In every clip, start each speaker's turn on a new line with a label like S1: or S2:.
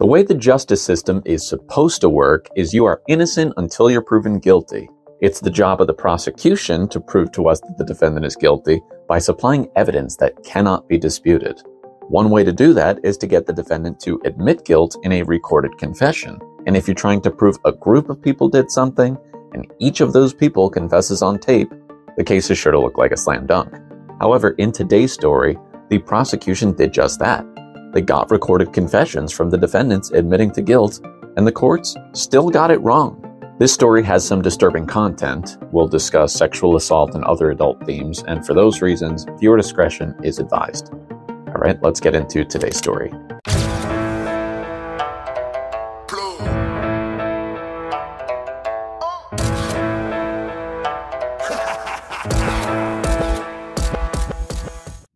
S1: The way the justice system is supposed to work is you are innocent until you're proven guilty. It's the job of the prosecution to prove to us that the defendant is guilty by supplying evidence that cannot be disputed. One way to do that is to get the defendant to admit guilt in a recorded confession. And if you're trying to prove a group of people did something, and each of those people confesses on tape, the case is sure to look like a slam dunk. However, in today's story, the prosecution did just that. They got recorded confessions from the defendants admitting to guilt, and the courts still got it wrong. This story has some disturbing content. We'll discuss sexual assault and other adult themes, and for those reasons, viewer discretion is advised. All right, let's get into today's story.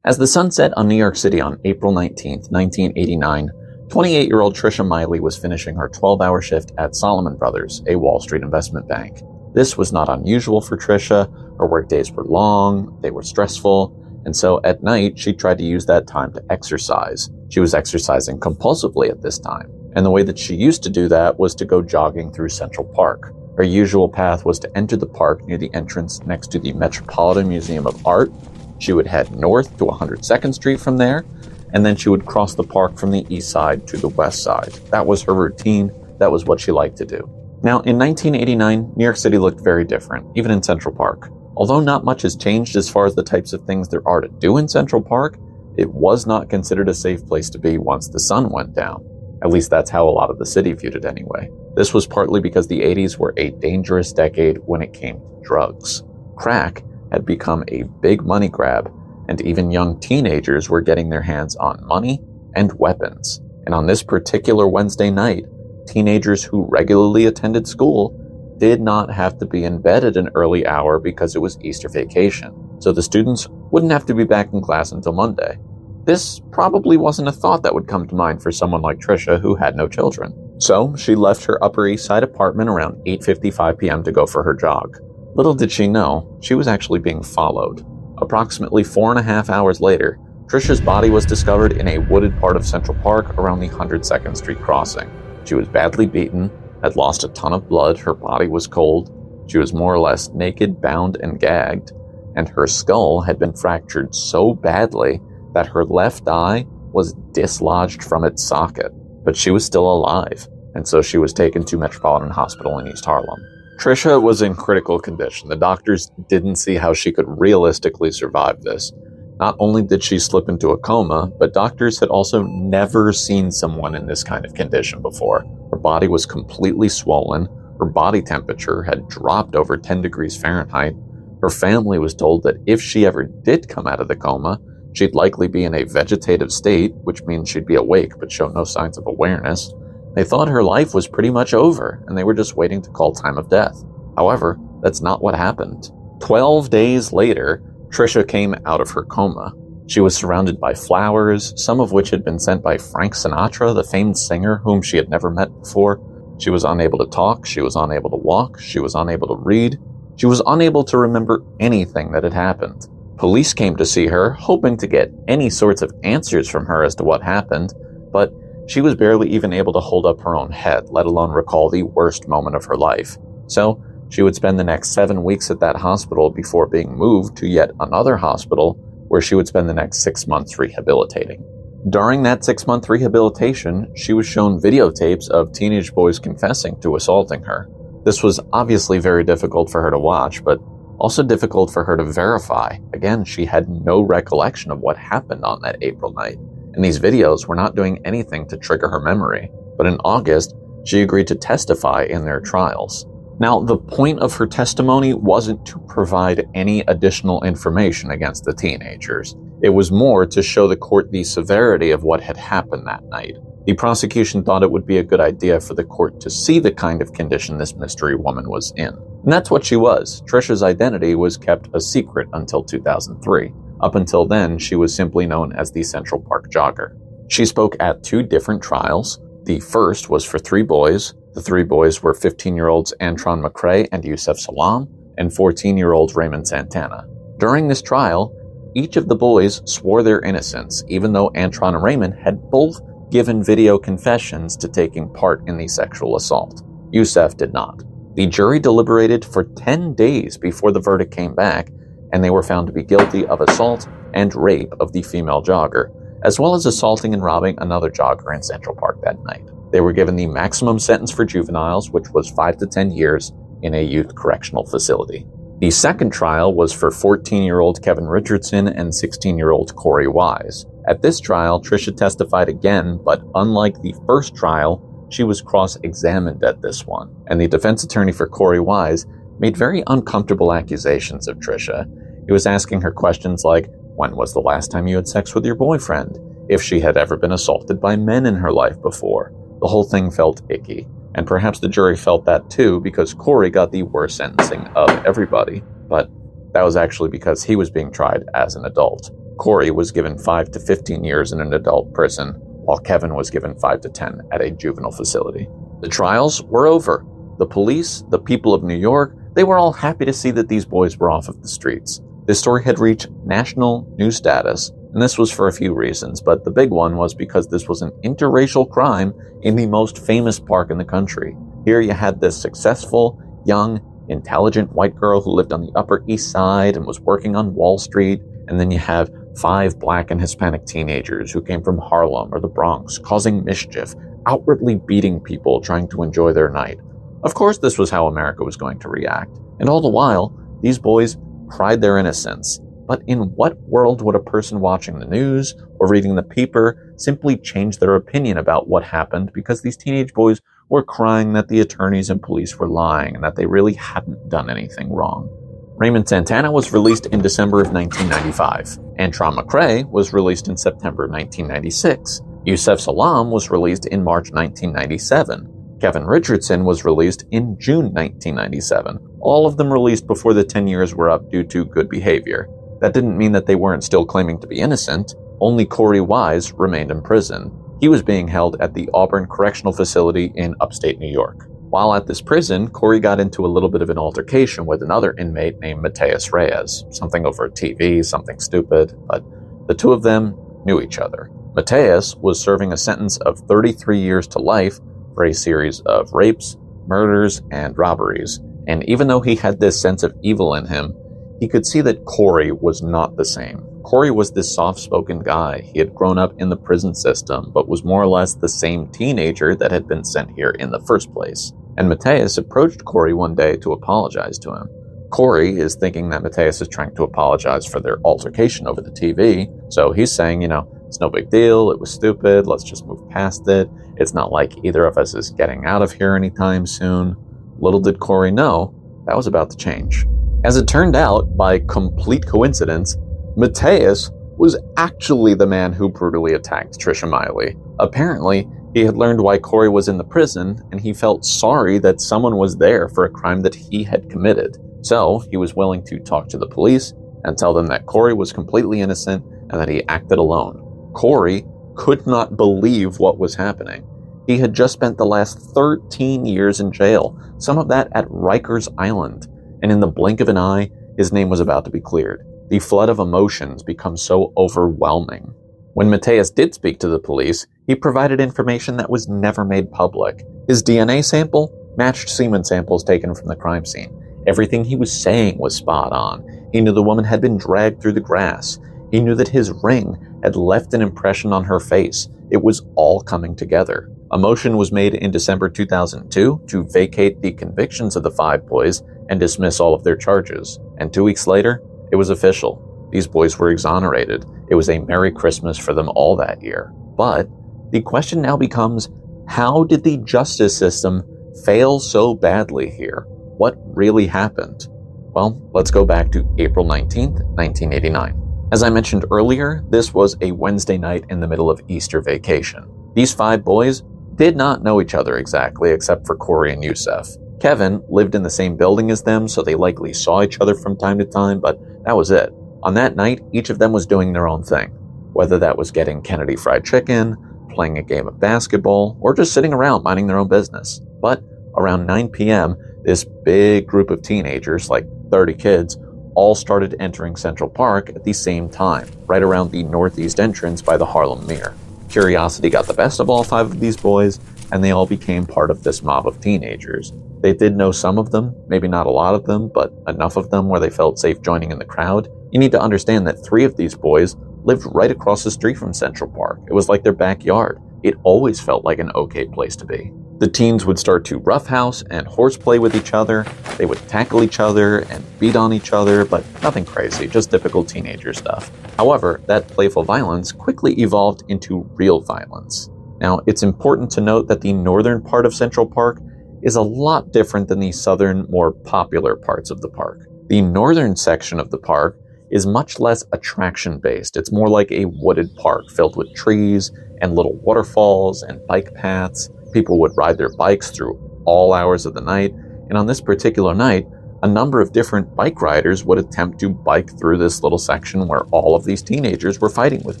S1: As the sun set on New York City on April 19, 1989, 28-year-old Trisha Miley was finishing her 12-hour shift at Salomon Brothers, a Wall Street investment bank. This was not unusual for Trisha. Her workdays were long, they were stressful, and so at night she tried to use that time to exercise. She was exercising compulsively at this time, and the way that she used to do that was to go jogging through Central Park. Her usual path was to enter the park near the entrance next to the Metropolitan Museum of Art. She would head north to 102nd Street from there, and then she would cross the park from the east side to the west side. That was her routine. That was what she liked to do. Now, in 1989, New York City looked very different, even in Central Park. Although not much has changed as far as the types of things there are to do in Central Park, it was not considered a safe place to be once the sun went down. At least that's how a lot of the city viewed it anyway. This was partly because the 80s were a dangerous decade when it came to drugs. Crack had become a big money grab, and even young teenagers were getting their hands on money and weapons. And on this particular Wednesday night, teenagers who regularly attended school did not have to be in bed at an early hour because it was Easter vacation, so the students wouldn't have to be back in class until Monday. This probably wasn't a thought that would come to mind for someone like Trisha who had no children. So she left her Upper East Side apartment around 8:55 p.m. to go for her jog. Little did she know, she was actually being followed. Approximately 4.5 hours later, Trisha's body was discovered in a wooded part of Central Park around the 102nd Street crossing. She was badly beaten, had lost a ton of blood, her body was cold, she was more or less naked, bound, and gagged, and her skull had been fractured so badly that her left eye was dislodged from its socket. But she was still alive, and so she was taken to Metropolitan Hospital in East Harlem. Trisha was in critical condition. The doctors didn't see how she could realistically survive this. Not only did she slip into a coma, but doctors had also never seen someone in this kind of condition before. Her body was completely swollen. Her body temperature had dropped over 10 degrees Fahrenheit. Her family was told that if she ever did come out of the coma, she'd likely be in a vegetative state, which means she'd be awake but show no signs of awareness. They thought her life was pretty much over, and they were just waiting to call time of death. However, that's not what happened. 12 days later, Trisha came out of her coma. She was surrounded by flowers, some of which had been sent by Frank Sinatra, the famed singer whom she had never met before. She was unable to talk, she was unable to walk, she was unable to read. She was unable to remember anything that had happened. Police came to see her, hoping to get any sorts of answers from her as to what happened, but she was barely even able to hold up her own head, let alone recall the worst moment of her life. So, she would spend the next 7 weeks at that hospital before being moved to yet another hospital, where she would spend the next 6 months rehabilitating. During that 6-month rehabilitation, she was shown videotapes of teenage boys confessing to assaulting her. This was obviously very difficult for her to watch, but also difficult for her to verify. Again, she had no recollection of what happened on that April night, and these videos were not doing anything to trigger her memory. But in August, she agreed to testify in their trials. Now, the point of her testimony wasn't to provide any additional information against the teenagers. It was more to show the court the severity of what had happened that night. The prosecution thought it would be a good idea for the court to see the kind of condition this mystery woman was in. And that's what she was. Trisha's identity was kept a secret until 2003. Up until then, she was simply known as the Central Park Jogger. She spoke at 2 different trials. The first was for 3 boys. The 3 boys were 15-year-olds Antron McCray and Yusef Salaam, and 14-year-old Raymond Santana. During this trial, each of the boys swore their innocence, even though Antron and Raymond had both given video confessions to taking part in the sexual assault. Youssef did not. The jury deliberated for 10 days before the verdict came back, and they were found to be guilty of assault and rape of the female jogger, as well as assaulting and robbing another jogger in Central Park that night. They were given the maximum sentence for juveniles, which was 5 to 10 years in a youth correctional facility. The second trial was for 14-year-old Kevin Richardson and 16-year-old Korey Wise. At this trial, Trisha testified again, but unlike the first trial, she was cross-examined at this one. And the defense attorney for Korey Wise made very uncomfortable accusations of Trisha. He was asking her questions like, when was the last time you had sex with your boyfriend? If she had ever been assaulted by men in her life before. The whole thing felt icky. And perhaps the jury felt that too, because Korey got the worst sentencing of everybody. But that was actually because he was being tried as an adult. Korey was given 5 to 15 years in an adult prison, while Kevin was given 5 to 10 at a juvenile facility. The trials were over. The police, the people of New York, they were all happy to see that these boys were off of the streets. This story had reached national news status, and this was for a few reasons, but the big one was because this was an interracial crime in the most famous park in the country. Here you had this successful, young, intelligent white girl who lived on the Upper East Side and was working on Wall Street, and then you have 5 black and Hispanic teenagers who came from Harlem or the Bronx, causing mischief, outwardly beating people trying to enjoy their night. Of course, this was how America was going to react, and all the while, these boys cried their innocence. But in what world would a person watching the news or reading the paper simply change their opinion about what happened because these teenage boys were crying that the attorneys and police were lying and that they really hadn't done anything wrong? Raymond Santana was released in December of 1995. Antron McCray was released in September 1996. Youssef Salaam was released in March 1997. Kevin Richardson was released in June 1997. All of them released before the 10 years were up due to good behavior. That didn't mean that they weren't still claiming to be innocent. Only Korey Wise remained in prison. He was being held at the Auburn Correctional Facility in upstate New York. While at this prison, Korey got into a little bit of an altercation with another inmate named Mateus Reyes. Something over TV, something stupid, but the two of them knew each other. Mateus was serving a sentence of 33 years to life for a series of rapes, murders, and robberies. And even though he had this sense of evil in him, he could see that Korey was not the same. Korey was this soft-spoken guy. He had grown up in the prison system, but was more or less the same teenager that had been sent here in the first place. And Mateus approached Korey one day to apologize to him. Korey is thinking that Mateus is trying to apologize for their altercation over the TV, so he's saying, it's no big deal, it was stupid, let's just move past it. It's not like either of us is getting out of here anytime soon. Little did Korey know, that was about to change. As it turned out, by complete coincidence, Mateus was actually the man who brutally attacked Trisha Miley. Apparently, he had learned why Korey was in the prison, and he felt sorry that someone was there for a crime that he had committed. So, he was willing to talk to the police and tell them that Korey was completely innocent and that he acted alone. Korey could not believe what was happening. He had just spent the last 13 years in jail, some of that at Rikers Island, and in the blink of an eye, his name was about to be cleared. The flood of emotions becomes so overwhelming. When Mateus did speak to the police, he provided information that was never made public. His DNA sample matched semen samples taken from the crime scene. Everything he was saying was spot on. He knew the woman had been dragged through the grass. He knew that his ring had left an impression on her face. It was all coming together. A motion was made in December 2002 to vacate the convictions of the 5 boys and dismiss all of their charges. And 2 weeks later, it was official. These boys were exonerated. It was a Merry Christmas for them all that year. But the question now becomes, how did the justice system fail so badly here? What really happened? Well, let's go back to April 19th, 1989. As I mentioned earlier, this was a Wednesday night in the middle of Easter vacation. These 5 boys did not know each other exactly, except for Korey and Youssef. Kevin lived in the same building as them, so they likely saw each other from time to time, but that was it. On that night, each of them was doing their own thing, whether that was getting Kennedy Fried Chicken, playing a game of basketball, or just sitting around minding their own business. But around 9 p.m., this big group of teenagers, like 30 kids, all started entering Central Park at the same time, right around the northeast entrance by the Harlem Mirror. Curiosity got the best of all 5 of these boys, and they all became part of this mob of teenagers. They did know some of them, maybe not a lot of them, but enough of them where they felt safe joining in the crowd. You need to understand that 3 of these boys lived right across the street from Central Park. It was like their backyard. It always felt like an okay place to be. The teens would start to roughhouse and horseplay with each other. They would tackle each other and beat on each other, but nothing crazy, just typical teenager stuff. However, that playful violence quickly evolved into real violence. Now, it's important to note that the northern part of Central Park is a lot different than the southern, more popular parts of the park. The northern section of the park is much less attraction-based. It's more like a wooded park filled with trees and little waterfalls and bike paths. People would ride their bikes through all hours of the night, and on this particular night, a number of different bike riders would attempt to bike through this little section where all of these teenagers were fighting with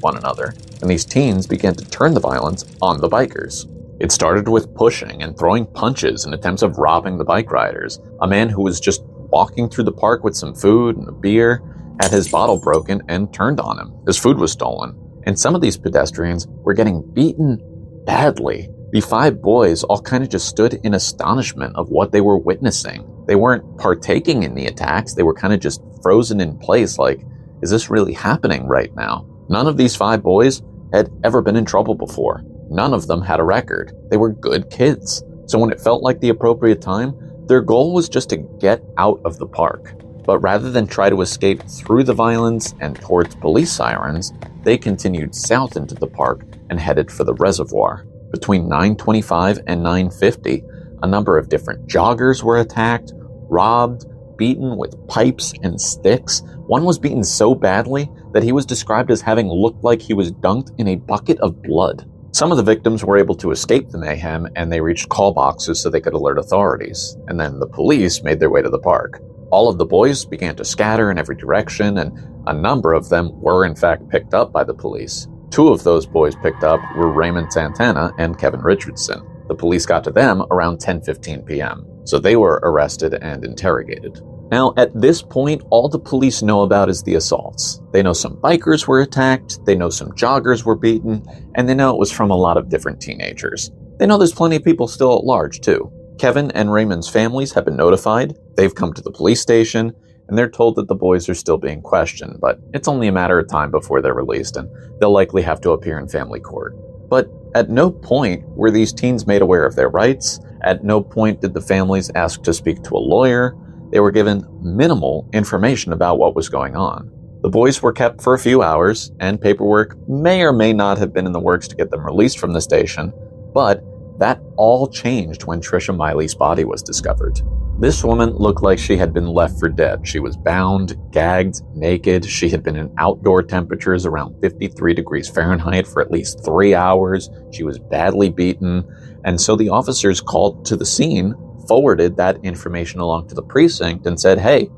S1: one another, and these teens began to turn the violence on the bikers. It started with pushing and throwing punches in attempts of robbing the bike riders. A man who was just walking through the park with some food and a beer had his bottle broken and turned on him. His food was stolen. And some of these pedestrians were getting beaten badly. The 5 boys all kind of just stood in astonishment of what they were witnessing. They weren't partaking in the attacks. They were kind of just frozen in place like, is this really happening right now? None of these 5 boys had ever been in trouble before. None of them had a record. They were good kids. So when it felt like the appropriate time, their goal was just to get out of the park. But rather than try to escape through the violence and towards police sirens, they continued south into the park and headed for the reservoir. Between 9:25 and 9:50, a number of different joggers were attacked, robbed, beaten with pipes and sticks. One was beaten so badly that he was described as having looked like he was dunked in a bucket of blood. Some of the victims were able to escape the mayhem, and they reached call boxes so they could alert authorities. And then the police made their way to the park. All of the boys began to scatter in every direction, and a number of them were in fact picked up by the police. 2 of those boys picked up were Raymond Santana and Kevin Richardson. The police got to them around 10:15 p.m., so they were arrested and interrogated. Now, at this point, all the police know about is the assaults. They know some bikers were attacked, they know some joggers were beaten, and they know it was from a lot of different teenagers. They know there's plenty of people still at large, too. Kevin and Raymond's families have been notified, they've come to the police station, and they're told that the boys are still being questioned, but it's only a matter of time before they're released, and they'll likely have to appear in family court. But at no point were these teens made aware of their rights. At no point did the families ask to speak to a lawyer. They were given minimal information about what was going on. The boys were kept for a few hours, and paperwork may or may not have been in the works to get them released from the station, but that all changed when Trisha Miley's body was discovered. This woman looked like she had been left for dead. She was bound, gagged, naked. She had been in outdoor temperatures around 53 degrees Fahrenheit for at least 3 hours. She was badly beaten. And so the officers called to the scene, forwarded that information along to the precinct and said, hey,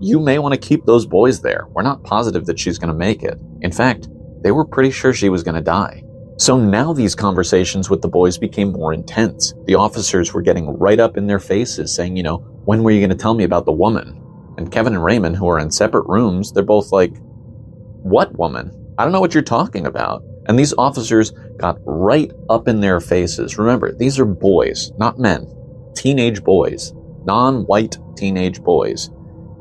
S1: you may want to keep those boys there. We're not positive that she's going to make it. In fact, they were pretty sure she was going to die. So now these conversations with the boys became more intense. The officers were getting right up in their faces saying, when were you going to tell me about the woman? And Kevin and Raymond, who are in separate rooms, they're both like, what woman? I don't know what you're talking about. And these officers got right up in their faces. Remember, these are boys, not men. Teenage boys. Non-white teenage boys.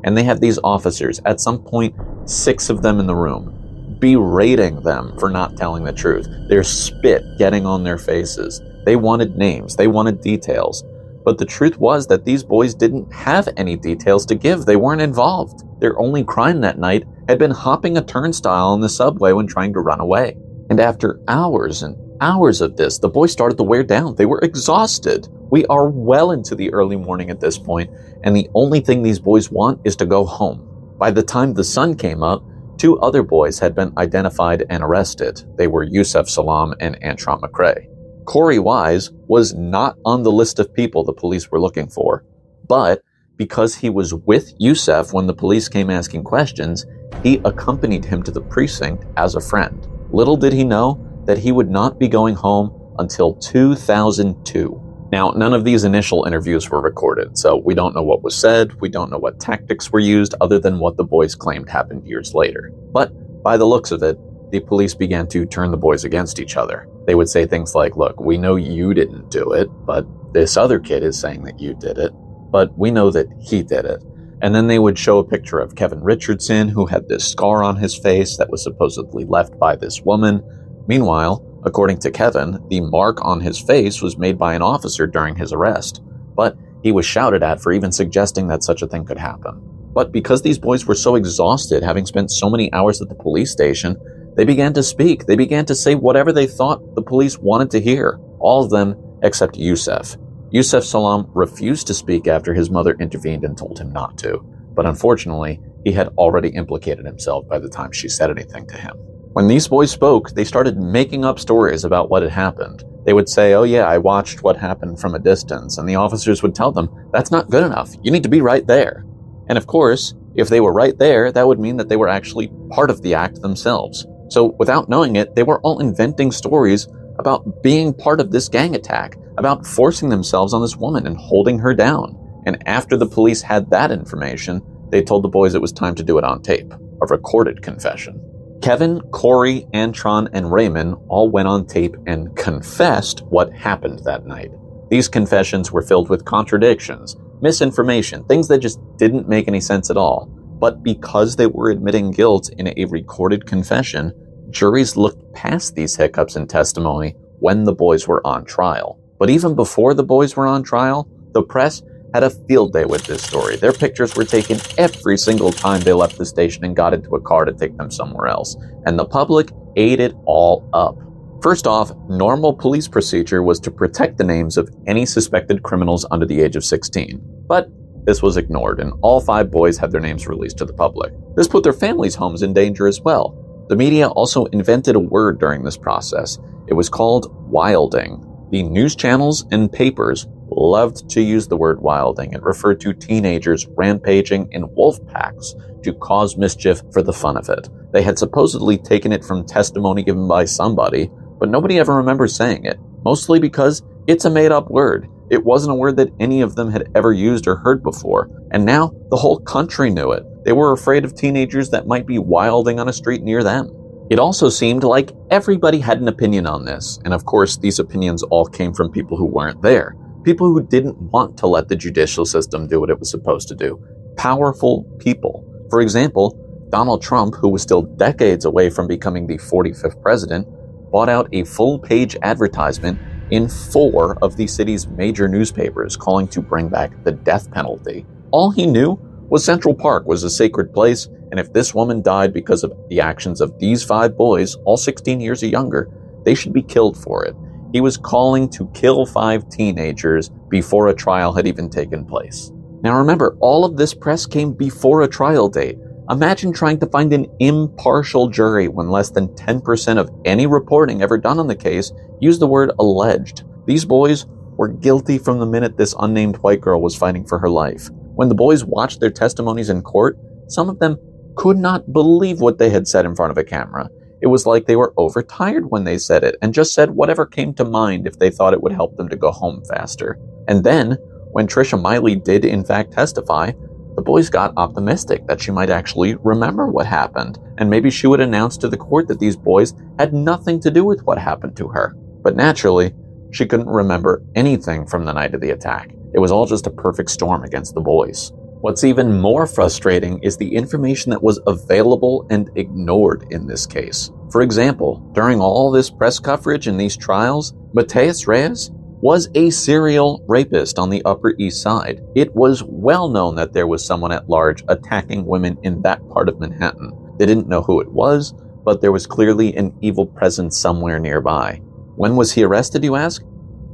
S1: And they had these officers, at some point, 6 of them in the room, berating them for not telling the truth. Their spit getting on their faces. They wanted names. They wanted details. But the truth was that these boys didn't have any details to give. They weren't involved. Their only crime that night had been hopping a turnstile on the subway when trying to run away. And after hours and hours of this, the boys started to wear down. They were exhausted. We are well into the early morning at this point, and the only thing these boys want is to go home. By the time the sun came up, 2 other boys had been identified and arrested. They were Yusef Salam and Antron McCrae. Corey Wise was not on the list of people the police were looking for, but because he was with Yusef when the police came asking questions, he accompanied him to the precinct as a friend. Little did he know that he would not be going home until 2002. Now, none of these initial interviews were recorded, so we don't know what was said, we don't know what tactics were used other than what the boys claimed happened years later. But by the looks of it, the police began to turn the boys against each other. They would say things like, look, we know you didn't do it, but this other kid is saying that you did it, but we know that he did it. And then they would show a picture of Kevin Richardson, who had this scar on his face that was supposedly left by this woman. Meanwhile, according to Kevin, the mark on his face was made by an officer during his arrest, but he was shouted at for even suggesting that such a thing could happen. But because these boys were so exhausted, having spent so many hours at the police station, they began to speak. They began to say whatever they thought the police wanted to hear. All of them except Yusef. Yusef Salaam refused to speak after his mother intervened and told him not to. But unfortunately, he had already implicated himself by the time she said anything to him. When these boys spoke, they started making up stories about what had happened. They would say, oh yeah, I watched what happened from a distance, and the officers would tell them, that's not good enough, you need to be right there. And of course, if they were right there, that would mean that they were actually part of the act themselves. So without knowing it, they were all inventing stories about being part of this gang attack, about forcing themselves on this woman and holding her down. And after the police had that information, they told the boys it was time to do it on tape, a recorded confession. Kevin, Corey, Antron, and Raymond all went on tape and confessed what happened that night. These confessions were filled with contradictions, misinformation, things that just didn't make any sense at all. But because they were admitting guilt in a recorded confession, juries looked past these hiccups in testimony when the boys were on trial. But even before the boys were on trial, the press had a field day with this story. Their pictures were taken every single time they left the station and got into a car to take them somewhere else. And the public ate it all up. First off, normal police procedure was to protect the names of any suspected criminals under the age of 16. But this was ignored, and all 5 boys had their names released to the public. This put their families' homes in danger as well. The media also invented a word during this process. It was called wilding. The news channels and papers loved to use the word wilding. It referred to teenagers rampaging in wolf packs to cause mischief for the fun of it. They had supposedly taken it from testimony given by somebody, but nobody ever remembers saying it, mostly because it's a made-up word. It wasn't a word that any of them had ever used or heard before, and now the whole country knew it. They were afraid of teenagers that might be wilding on a street near them. It also seemed like everybody had an opinion on this, and of course these opinions all came from people who weren't there. People who didn't want to let the judicial system do what it was supposed to do. Powerful people. For example, Donald Trump, who was still decades away from becoming the 45th president, bought out a full-page advertisement in 4 of the city's major newspapers calling to bring back the death penalty. All he knew was Central Park was a sacred place, and if this woman died because of the actions of these 5 boys, all 16 years or younger, they should be killed for it. He was calling to kill 5 teenagers before a trial had even taken place. Now remember, all of this press came before a trial date. Imagine trying to find an impartial jury when less than 10% of any reporting ever done on the case used the word alleged. These boys were guilty from the minute this unnamed white girl was fighting for her life. When the boys watched their testimonies in court, some of them could not believe what they had said in front of a camera. It was like they were overtired when they said it and just said whatever came to mind if they thought it would help them to go home faster. And then, when Trisha Miley did in fact testify, the boys got optimistic that she might actually remember what happened, and maybe she would announce to the court that these boys had nothing to do with what happened to her. But naturally, she couldn't remember anything from the night of the attack. It was all just a perfect storm against the boys. What's even more frustrating is the information that was available and ignored in this case. For example, during all this press coverage in these trials, Matias Reyes was a serial rapist on the Upper East Side. It was well known that there was someone at large attacking women in that part of Manhattan. They didn't know who it was, but there was clearly an evil presence somewhere nearby. When was he arrested, you ask?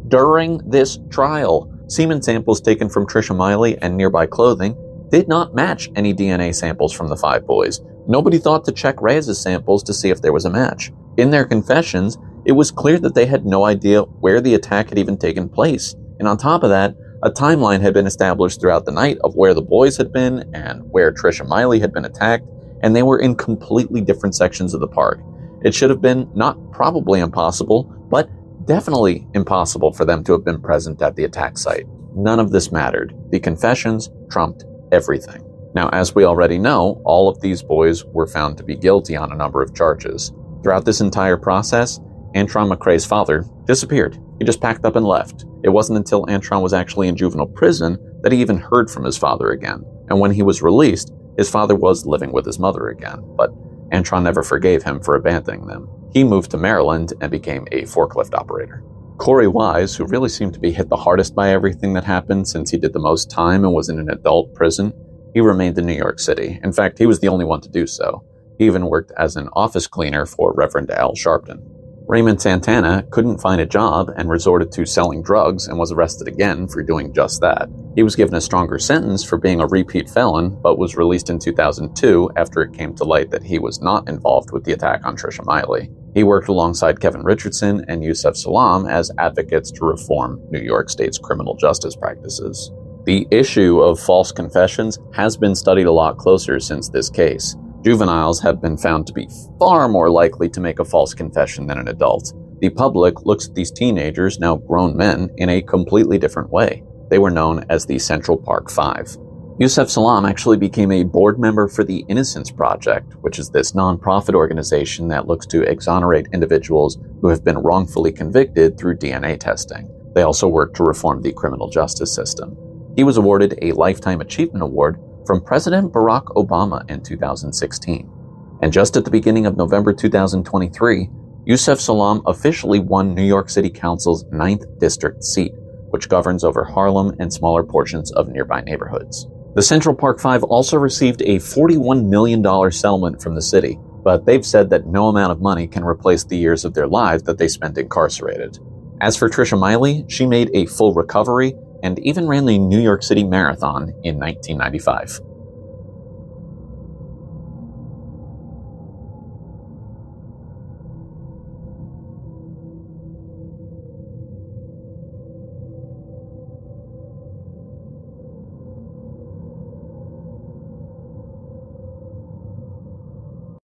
S1: During this trial. Semen samples taken from Trisha Miley and nearby clothing did not match any DNA samples from the 5 boys. Nobody thought to check Reyes' samples to see if there was a match. In their confessions, it was clear that they had no idea where the attack had even taken place. And on top of that, a timeline had been established throughout the night of where the boys had been and where Trisha Miley had been attacked, and they were in completely different sections of the park. It should have been not probably impossible, but definitely impossible for them to have been present at the attack site. None of this mattered. The confessions trumped everything. Now, as we already know, all of these boys were found to be guilty on a number of charges. Throughout this entire process, Antron McCrae's father disappeared. He just packed up and left. It wasn't until Antron was actually in juvenile prison that he even heard from his father again. And when he was released, his father was living with his mother again, but Antron never forgave him for abandoning them. He moved to Maryland and became a forklift operator. Corey Wise, who really seemed to be hit the hardest by everything that happened since he did the most time and was in an adult prison, he remained in New York City. In fact, he was the only one to do so. He even worked as an office cleaner for Reverend Al Sharpton. Raymond Santana couldn't find a job and resorted to selling drugs and was arrested again for doing just that. He was given a stronger sentence for being a repeat felon, but was released in 2002 after it came to light that he was not involved with the attack on Trisha Miley. He worked alongside Kevin Richardson and Yusef Salaam as advocates to reform New York State's criminal justice practices. The issue of false confessions has been studied a lot closer since this case. Juveniles have been found to be far more likely to make a false confession than an adult. The public looks at these teenagers, now grown men, in a completely different way. They were known as the Central Park Five. Yusef Salaam actually became a board member for the Innocence Project, which is this nonprofit organization that looks to exonerate individuals who have been wrongfully convicted through DNA testing. They also work to reform the criminal justice system. He was awarded a Lifetime Achievement Award from President Barack Obama in 2016. And just at the beginning of November 2023, Yusef Salaam officially won New York City Council's 9th district seat, which governs over Harlem and smaller portions of nearby neighborhoods. The Central Park Five also received a $41 million settlement from the city, but they've said that no amount of money can replace the years of their lives that they spent incarcerated. As for Trisha Miley, she made a full recovery and even ran the New York City Marathon in 1995.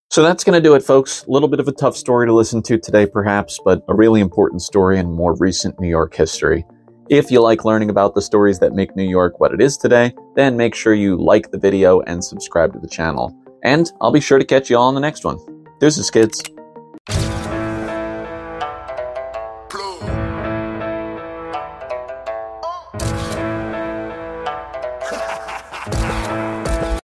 S1: So that's going to do it, folks. A little bit of a tough story to listen to today, perhaps, but a really important story in more recent New York history. If you like learning about the stories that make New York what it is today, then make sure you like the video and subscribe to the channel. And I'll be sure to catch you all on the next one. Deuces, kids.